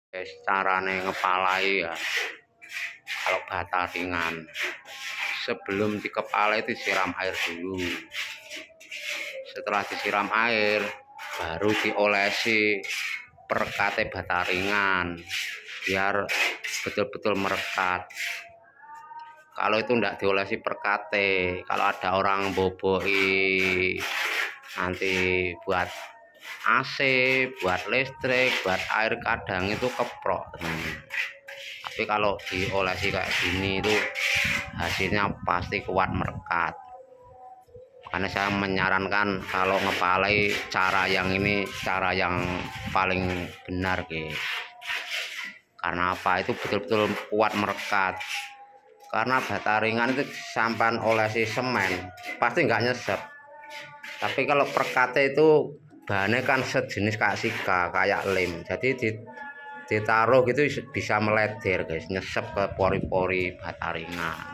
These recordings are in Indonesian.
Carane ngepalai ya, kalau bata ringan sebelum dikepalai itu disiram air dulu. Setelah disiram air baru diolesi perekate bata ringan biar betul-betul merekat. Kalau itu enggak diolesi perekate, kalau ada orang boboi nanti buat AC, buat listrik, buat air kadang itu keprok. Tapi kalau diolesi kayak gini itu hasilnya pasti kuat merekat. Makanya saya menyarankan kalau ngepalai cara yang ini cara yang paling benar guys. Karena apa? Itu betul-betul kuat merekat. Karena bata ringan itu sampan olesi semen pasti nggak nyesep. Tapi kalau perekate itu bahannya kan sejenis kayak sika, kayak lem. Jadi ditaruh gitu bisa meleder guys, nyesep ke pori-pori bata ringan.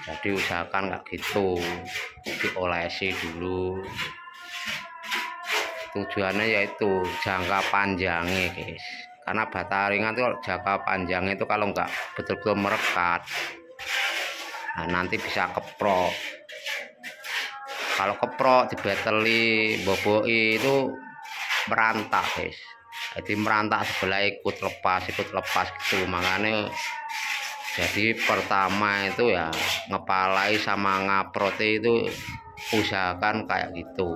Jadi usahakan nggak gitu, diolesi dulu. Tujuannya yaitu jangka panjangnya guys. Karena bata ringan itu jangka panjang itu kalau nggak betul-betul merekat, nah nanti bisa keprok. Kalau keprok dibeteli boboi itu merantak guys. Jadi merantak sebelah ikut lepas gitu. Makanya jadi pertama itu ya ngepalai sama ngaprote itu usahakan kayak gitu.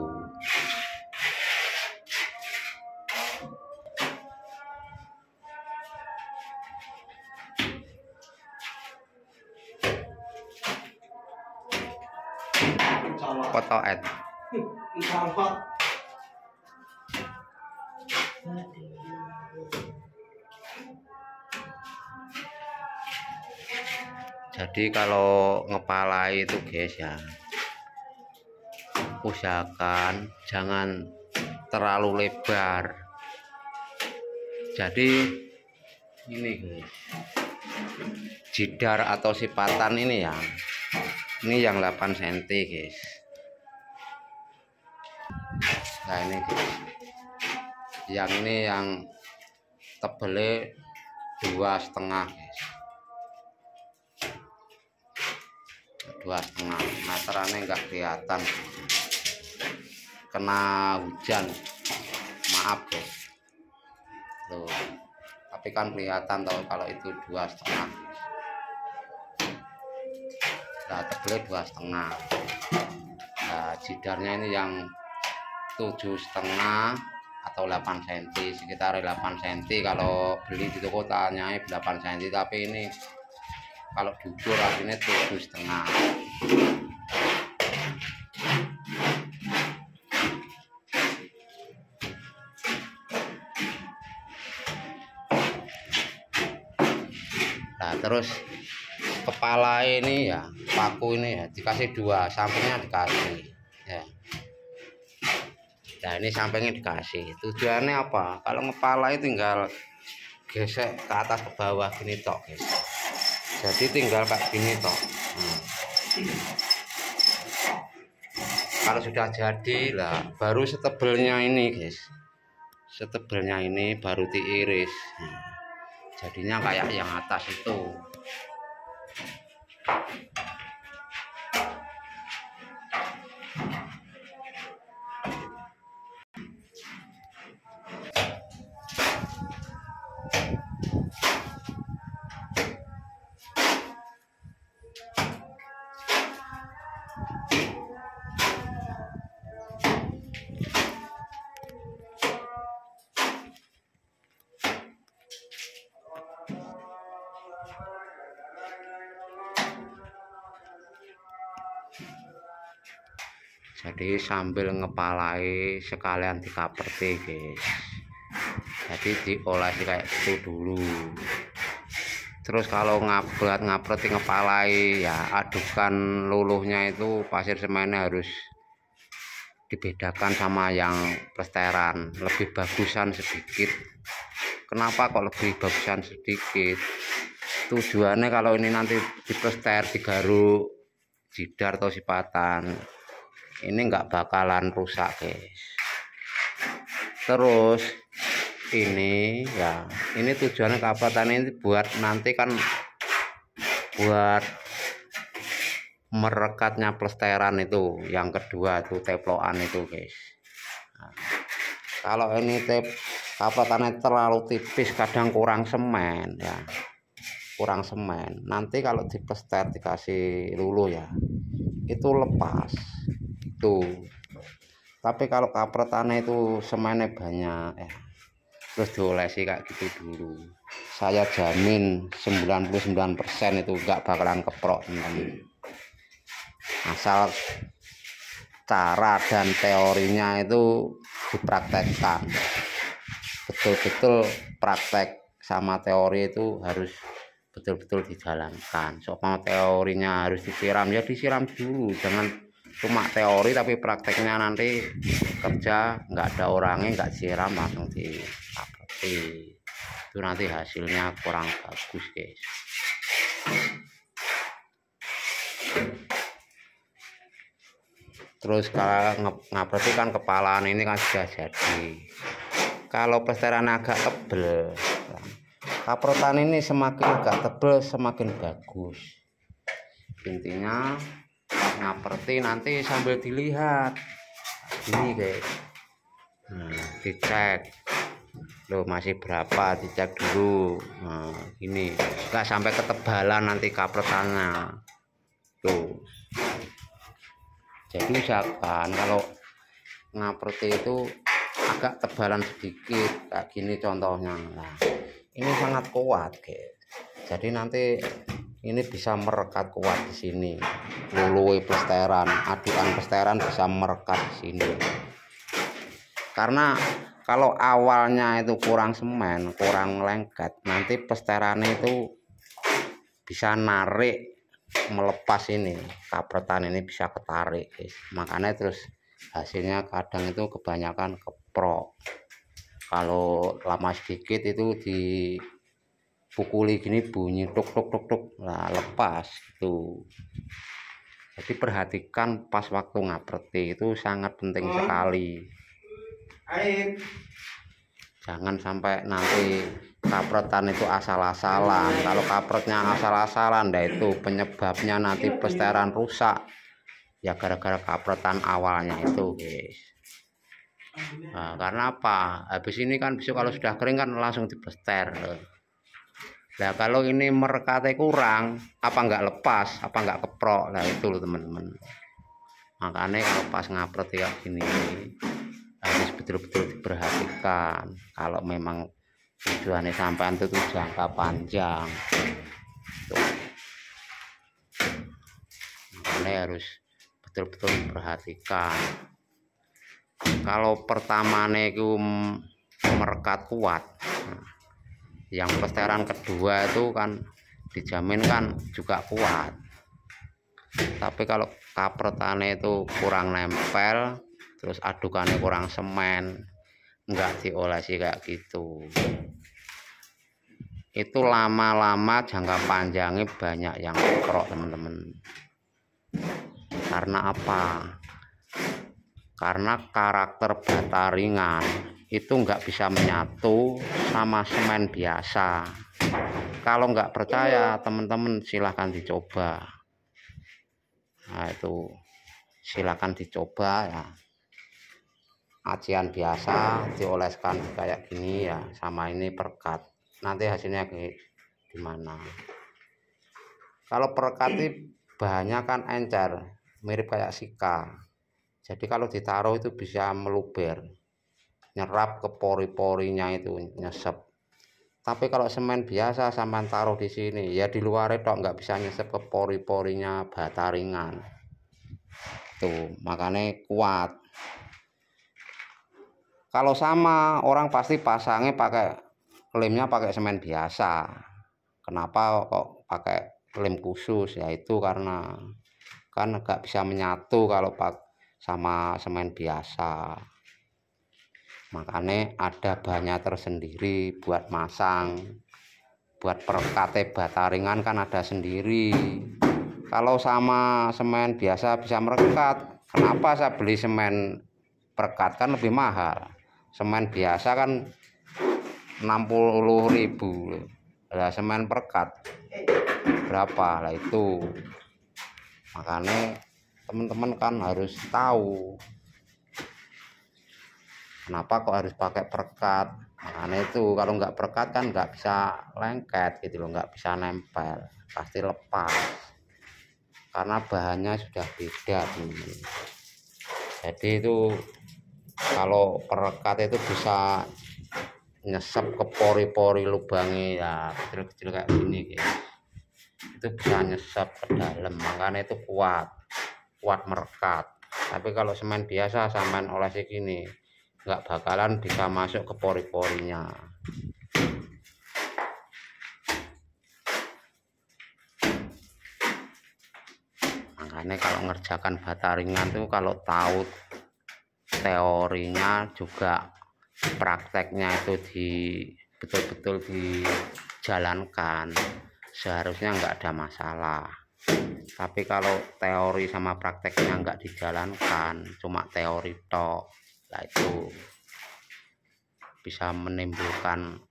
Foto ad. Jadi kalau ngepalai itu guys ya, usahakan jangan terlalu lebar. Jadi ini guys, jidar atau sipatan ini ya, ini yang 8 cm guys. Nah ini guys, yang ini yang tebelnya 2,5 guys, 2,5 meterannya nggak kelihatan kena hujan, maaf guys. Loh, tapi kan kelihatan toh kalau itu 2,5. Nah tebelnya 2,5. Nah jidarnya ini yang 7,5 atau 8 cm, sekitar 8 cm. Kalau beli di toko tanya 8 cm, tapi ini kalau jujur aslinya 7,5. Nah terus kepala ini ya, paku ini ya dikasih 2, sampingnya dikasih ya. Nah ini sampingnya dikasih. Tujuannya apa? Kalau ngepalai tinggal gesek ke atas ke bawah gini tok guys. Jadi tinggal kayak gini tok. Kalau sudah jadi lah baru setebelnya ini guys. Setebelnya ini baru diiris. Jadinya kayak yang atas itu. Jadi sambil ngepalai sekalian dikaperti guys. Jadi diolesi kayak gitu dulu. Terus kalau ngapreti ngepalai ya, adukan luluhnya itu pasir semennya harus dibedakan sama yang plesteran, lebih bagusan sedikit. Kenapa kok lebih bagusan sedikit? Tujuannya kalau ini nanti diplester, digaruk jidar atau sipatan, ini nggak bakalan rusak guys. Terus ini ya, ini tujuannya kapretan ini buat nanti kan buat merekatnya plesteran itu yang kedua itu teplokan itu guys. Nah, kalau ini kapretannya terlalu tipis kadang kurang semen ya, kurang semen, nanti kalau diplester dikasih lulu ya itu lepas itu. Tapi kalau kapretannya itu semennya banyak ya, terus diolesi kayak gitu dulu, saya jamin 99% itu enggak bakalan keprok teman-teman, asal cara dan teorinya itu dipraktekkan betul-betul. Praktek sama teori itu harus betul-betul dijalankan. Soalnya teorinya harus disiram ya, disiram dulu, jangan cuma teori tapi prakteknya nanti kerja nggak ada orangnya, nggak siram langsung diapreti, itu nanti hasilnya kurang bagus guys. Terus kalau ngapreti kan kepalaan ini kan sudah jadi. Kalau plesteran agak tebel, kapretan ini semakin agak tebel semakin bagus. Intinya ngapreti nanti sambil dilihat ini guys, dicek loh masih berapa, dicek dulu. Nah, ini enggak sampai ketebalan nanti kapretannya tuh. Jadi usahakan kalau ngapreti itu agak tebalan sedikit kayak gini contohnya. Nah, ini sangat kuat guys, jadi nanti ini bisa merekat kuat di sini. Lului plesteran, adukan plesteran bisa merekat di sini. Karena kalau awalnya itu kurang semen, kurang lengket, nanti plesterannya itu bisa narik, melepas ini kapretan ini bisa ketarik guys. Makanya terus hasilnya kadang itu kebanyakan keprok. Kalau lama sedikit itu dipukuli gini bunyi tuk tuk tuk tuk, nah lepas itu. Jadi perhatikan pas waktu ngapreti itu sangat penting sekali. Jangan sampai nanti kapretan itu asal-asalan. Kalau kapretnya asal-asalan, nah itu penyebabnya nanti plesteran rusak ya, gara-gara kapretan awalnya itu guys. Nah, karena apa? Habis ini kan besok kalau sudah kering kan langsung diplester. Nah kalau ini merekatnya kurang, apa nggak lepas, apa nggak keprok, nah itu loh teman-teman. Makanya kalau pas ngapret kayak gini harus betul-betul diperhatikan. Kalau memang tujuannya sampean itu jangka panjang, tuh. Makanya harus betul-betul diperhatikan. Kalau pertamanya itu merekat kuat, yang plesteran kedua itu kan dijamin kan juga kuat. Tapi kalau kapretannya itu kurang nempel, terus adukannya kurang semen, enggak diolesi kayak gitu, itu lama-lama jangka panjangnya banyak yang keprok teman-teman. Karena apa? Karena karakter bata ringan itu nggak bisa menyatu sama semen biasa. Kalau nggak percaya teman-teman silahkan dicoba. Nah itu silahkan dicoba ya, acian biasa dioleskan kayak gini ya, sama ini perekat, nanti hasilnya kayak gimana. Kalau perekat ini bahannya kan encer, mirip kayak sika, jadi kalau ditaruh itu bisa meluber, nyerap ke pori-porinya itu, nyesep. Tapi kalau semen biasa sampai taruh di sini ya, di luar itu nggak bisa nyesep ke pori-porinya bata ringan tuh, makanya kuat. Kalau sama orang pasti pasangnya pakai lemnya pakai semen biasa. Kenapa kok pakai lem khusus? Ya itu karena kan nggak bisa menyatu kalau sama semen biasa. Makanya ada bahannya tersendiri buat masang, buat perekat bata ringan kan ada sendiri. Kalau sama semen biasa bisa merekat, kenapa saya beli semen perekat kan lebih mahal? Semen biasa kan 60.000. Lah semen perekat berapa lah itu. Makanya teman-teman kan harus tahu kenapa kok harus pakai perekat. Makanya itu kalau nggak perekat kan nggak bisa lengket gitu loh, nggak bisa nempel, pasti lepas karena bahannya sudah beda teman-teman. Jadi itu kalau perekat itu bisa nyesep ke pori-pori lubangnya ya, kecil-kecil kayak gini guys. Itu bisa nyesep ke dalam, makanya itu kuat merekat. Tapi kalau semen biasa, semen olesi gini nggak bakalan bisa masuk ke pori-porinya. Makanya kalau ngerjakan bata ringan tuh kalau tahu teorinya juga prakteknya itu betul-betul dijalankan, seharusnya nggak ada masalah. Tapi kalau teori sama prakteknya nggak dijalankan, cuma teori tok, nah itu bisa menimbulkan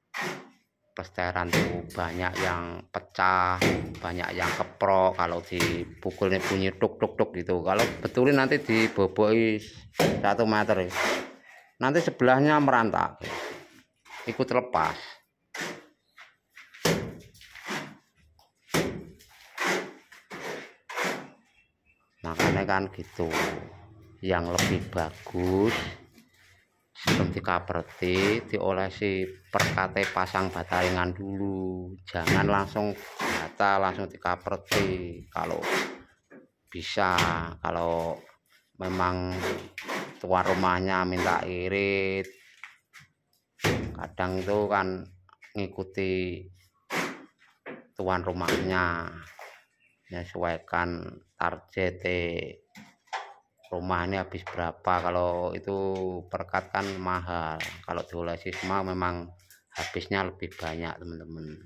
plesteran tuh banyak yang pecah, banyak yang keprok kalau dipukulnya bunyi tuk tuk tuk gitu. Kalau betulin nanti diboboi 1 meter, nanti sebelahnya merantak, ikut lepas. Makanya kan gitu, yang lebih bagus sebelum dikapreti diolesi perkate pasang bata ringan dulu, jangan langsung bata langsung dikapreti. Kalau bisa, kalau memang tuan rumahnya minta irit, kadang itu kan ngikuti tuan rumahnya, menyesuaikan target rumah ini habis berapa. Kalau itu perekat kan mahal, kalau diolesi semua memang habisnya lebih banyak teman-teman.